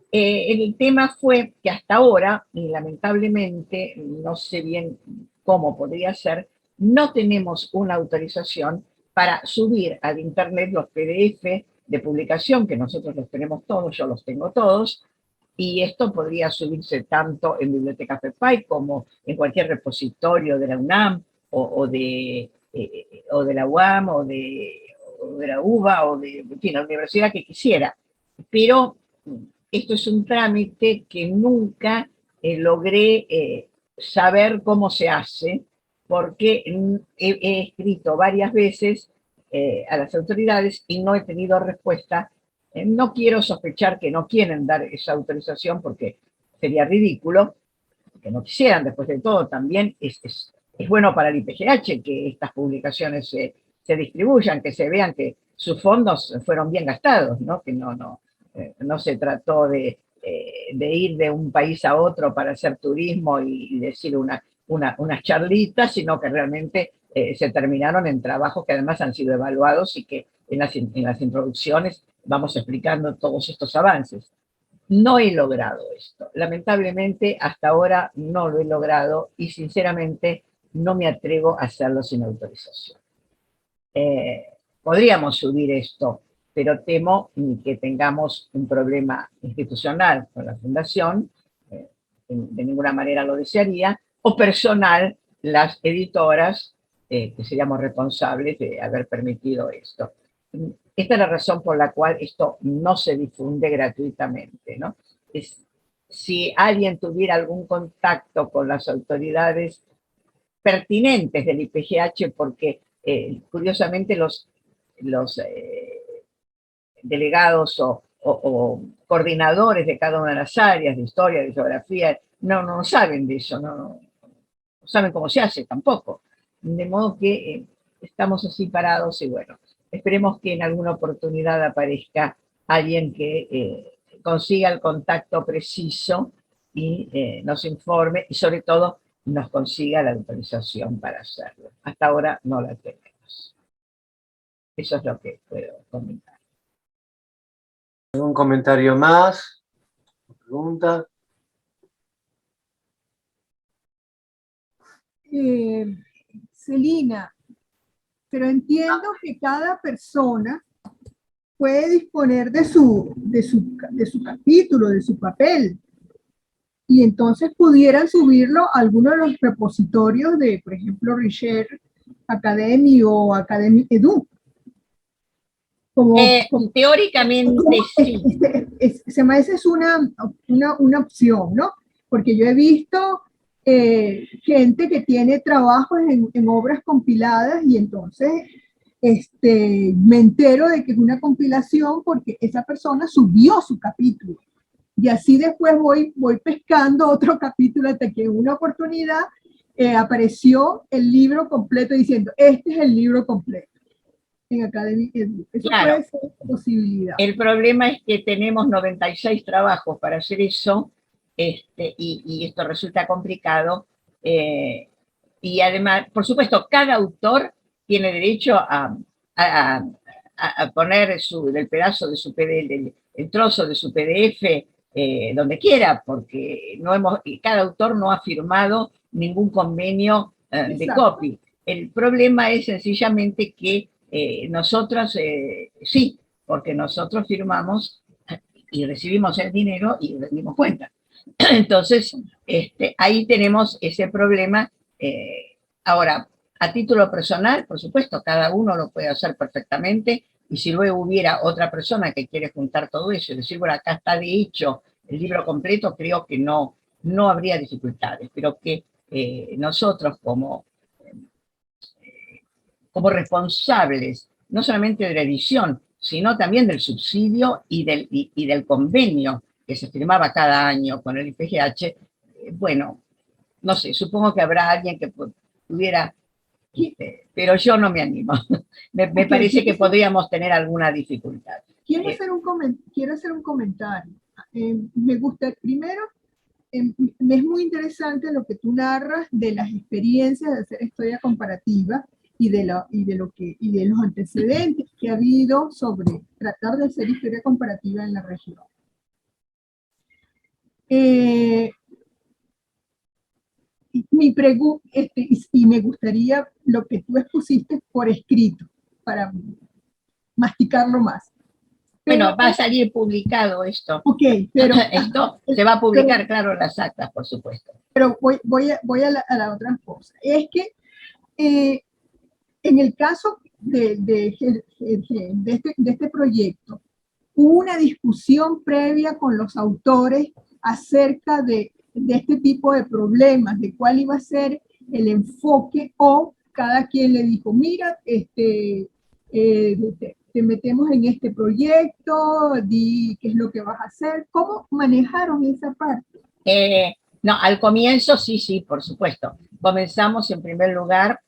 El tema fue que hasta ahora, y lamentablemente, no sé bien cómo podría ser, no tenemos una autorización para subir al internet los PDF de publicación, que nosotros los tenemos todos, yo los tengo todos, y esto podría subirse tanto en Biblioteca FEPAI como en cualquier repositorio de la UNAM o de la UAM o de la UBA o de, en fin, la universidad que quisiera. Pero esto es un trámite que nunca logré saber cómo se hace, porque he escrito varias veces a las autoridades y no he tenido respuesta. No quiero sospechar que no quieren dar esa autorización, porque sería ridículo, que no quisieran. Después de todo, también es bueno para el IPGH que estas publicaciones se distribuyan, que se vean que sus fondos fueron bien gastados, ¿no? Que no se trató de ir de un país a otro para hacer turismo y decir unas charlitas, sino que realmente se terminaron en trabajos que además han sido evaluados, y que en las introducciones vamos explicando todos estos avances. No he logrado esto. Lamentablemente, hasta ahora no lo he logrado, y sinceramente no me atrevo a hacerlo sin autorización. Podríamos subir esto, pero temo que tengamos un problema institucional con la Fundación, de ninguna manera lo desearía, o personal, las editoras, que seríamos responsables de haber permitido esto. Esta es la razón por la cual esto no se difunde gratuitamente, ¿no? Si alguien tuviera algún contacto con las autoridades pertinentes del IPGH, porque curiosamente los delegados o coordinadores de cada una de las áreas, de historia, de geografía, no saben de eso, no saben cómo se hace tampoco. De modo que estamos así parados y bueno, esperemos que en alguna oportunidad aparezca alguien que consiga el contacto preciso y nos informe y sobre todo nos consiga la autorización para hacerlo. Hasta ahora no la tenemos. Eso es lo que puedo comentar. ¿Algún comentario más? ¿Pregunta? Celina, pero entiendo que cada persona puede disponer de su capítulo, de su papel, y entonces pudieran subirlo a alguno de los repositorios de, por ejemplo, Research Academy o Academy Edu. Teóricamente sí. Esa es una opción, ¿no? Porque yo he visto gente que tiene trabajos en obras compiladas y entonces me entero de que es una compilación porque esa persona subió su capítulo. Y así después voy pescando otro capítulo hasta que en una oportunidad apareció el libro completo diciendo, este es el libro completo. En Academy Edu. Eso claro. Puede ser posibilidad. El problema es que tenemos 96 trabajos para hacer eso, y esto resulta complicado, y además, por supuesto, cada autor tiene derecho a poner el pedazo de su PDF, el trozo de su PDF donde quiera, porque cada autor no ha firmado ningún convenio de copy. El problema es sencillamente que nosotros sí, porque nosotros firmamos y recibimos el dinero y rendimos cuenta. Entonces, ahí tenemos ese problema. Ahora, a título personal, por supuesto, cada uno lo puede hacer perfectamente, y si luego hubiera otra persona que quiere juntar todo eso y decir, bueno, acá está de hecho el libro completo, creo que no habría dificultades, pero que nosotros como responsables, no solamente de la edición, sino también del subsidio y del convenio que se firmaba cada año con el IPGH, bueno, no sé, supongo que habrá alguien que pudiera, pero yo no me animo. me parece que podríamos tener alguna dificultad. Quiero hacer un comentario. Me gusta, primero, me es muy interesante lo que tú narras de las experiencias de hacer historia comparativa y de los antecedentes que ha habido sobre tratar de hacer historia comparativa en la región. Y me gustaría lo que tú expusiste por escrito, para masticarlo más. Bueno, va a salir publicado esto. Ok, pero... esto se va a publicar, claro, en las actas, por supuesto. Pero voy a la otra cosa. Es que en el caso de este proyecto, hubo una discusión previa con los autores acerca de este tipo de problemas, de cuál iba a ser el enfoque, o cada quien le dijo, mira, te metemos en este proyecto, di qué es lo que vas a hacer. ¿Cómo manejaron esa parte? No, al comienzo sí, por supuesto. Comenzamos en primer lugar,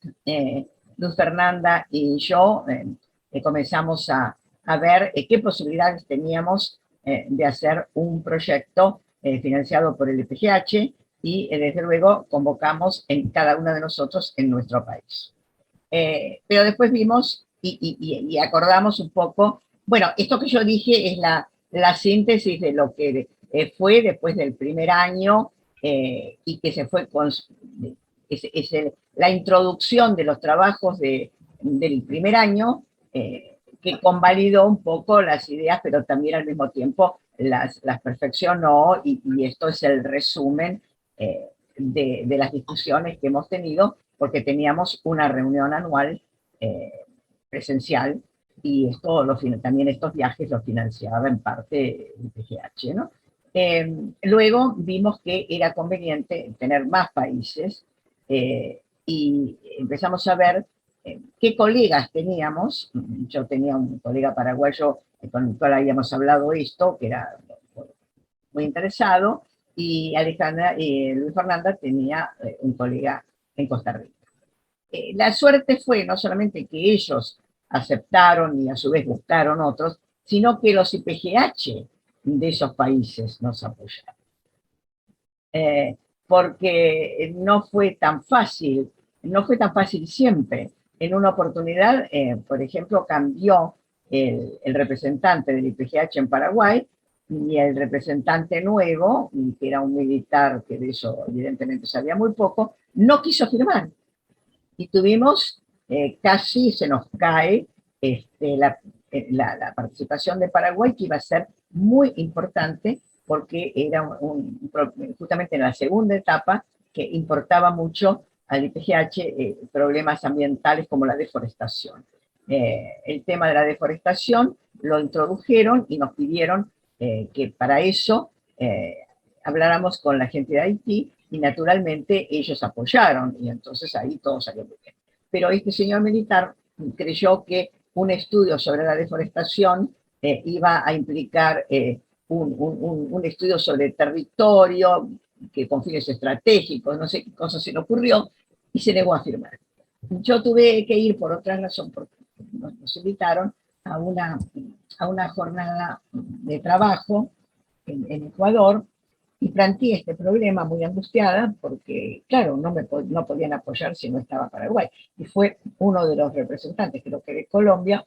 Luz Fernanda y yo, comenzamos a ver qué posibilidades teníamos de hacer un proyecto financiado por el IPGH, y desde luego convocamos en cada uno de nosotros en nuestro país. Pero después vimos y acordamos un poco, bueno, esto que yo dije es la síntesis de lo que fue después del primer año, y que se fue la introducción de los trabajos del primer año, que convalidó un poco las ideas, pero también al mismo tiempo las perfeccionó, y esto es el resumen de las discusiones que hemos tenido, porque teníamos una reunión anual presencial, y también estos viajes los financiaba en parte el IPGH, ¿no? Luego vimos que era conveniente tener más países, y empezamos a ver qué colegas teníamos. Yo tenía un colega paraguayo con el cual habíamos hablado esto, que era muy interesado, y Alejandra y Luis Fernanda tenía un colega en Costa Rica. La suerte fue no solamente que ellos aceptaron y a su vez buscaron otros, sino que los IPGH de esos países nos apoyaron. Porque no fue tan fácil siempre. En una oportunidad, por ejemplo, cambió el representante del IPGH en Paraguay, y el representante nuevo, que era un militar que de eso evidentemente sabía muy poco, no quiso firmar. Y tuvimos, casi se nos cae la participación de Paraguay, que iba a ser muy importante, porque era justamente en la segunda etapa que importaba mucho al IPGH problemas ambientales como la deforestación. El tema de la deforestación lo introdujeron y nos pidieron que para eso habláramos con la gente de Haití, y naturalmente ellos apoyaron, y entonces ahí todo salió muy bien. Pero este señor militar creyó que un estudio sobre la deforestación iba a implicar un estudio sobre el territorio, que con fines estratégicos, no sé qué cosa se le ocurrió, y se negó a firmar. Yo tuve que ir por otra razón, porque nos invitaron a una jornada de trabajo en Ecuador, y planteé este problema muy angustiada, porque, claro, no podían apoyar si no estaba Paraguay. Y fue uno de los representantes, creo que de Colombia,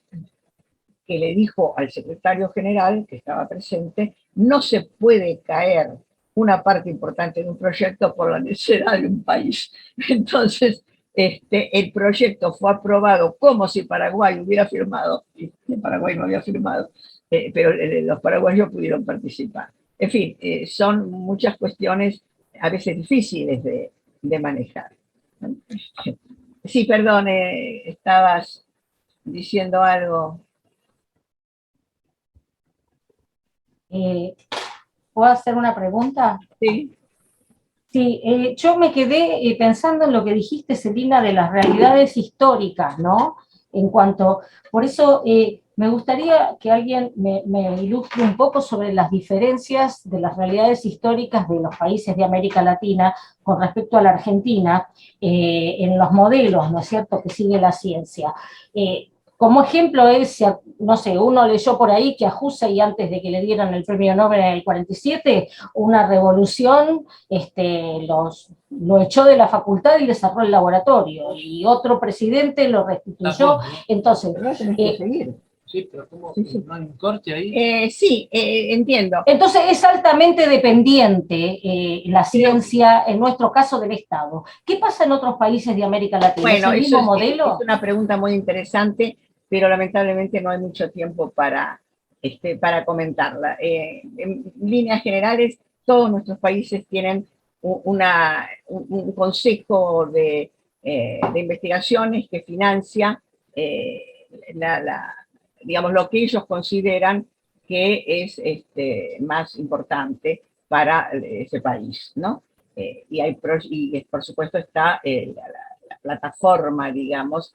que le dijo al secretario general, que estaba presente, no se puede caer una parte importante de un proyecto por la necesidad de un país. Entonces, el proyecto fue aprobado como si Paraguay hubiera firmado, y Paraguay no había firmado, pero los paraguayos pudieron participar. En fin, son muchas cuestiones a veces difíciles de manejar. Sí, perdón, estabas diciendo algo. ¿Puedo hacer una pregunta? Sí. Sí, yo me quedé pensando en lo que dijiste, Celina, de las realidades históricas, ¿no? Por eso me gustaría que alguien me ilustre un poco sobre las diferencias de las realidades históricas de los países de América Latina con respecto a la Argentina, en los modelos, ¿no es cierto?, que sigue la ciencia. Como ejemplo no sé, uno leyó por ahí que a Hussey, antes de que le dieran el premio Nobel en el 47, una revolución lo echó de la facultad y le cerró el laboratorio, y otro presidente lo restituyó. Entonces, sí, pero ¿cómo no hay un corte ahí? Sí, entiendo. Entonces es altamente dependiente la ciencia, en nuestro caso, del Estado. ¿Qué pasa en otros países de América Latina? Bueno, ¿Es el mismo modelo? Es una pregunta muy interesante, pero lamentablemente no hay mucho tiempo para comentarla. En líneas generales, todos nuestros países tienen un consejo de investigaciones que financia digamos, lo que ellos consideran que es más importante para ese país, ¿no? Y por supuesto está la plataforma, digamos,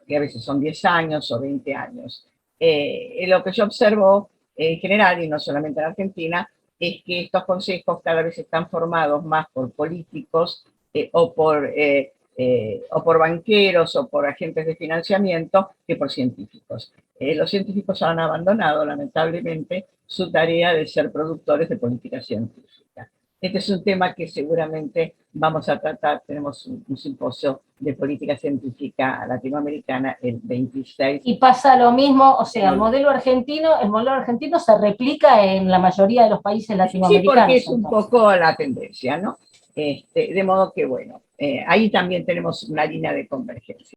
que a veces son 10 años o 20 años. Lo que yo observo en general, y no solamente en Argentina, es que estos consejos cada vez están formados más por políticos o por banqueros o por agentes de financiamiento que por científicos. Los científicos han abandonado, lamentablemente, su tarea de ser productores de política científica. Este es un tema que seguramente vamos a tratar. Tenemos un simposio de política científica latinoamericana el 26. Y pasa lo mismo, o sea, el modelo argentino se replica en la mayoría de los países latinoamericanos. Sí, porque es un poco la tendencia, ¿no? De modo que, bueno, ahí también tenemos una línea de convergencia.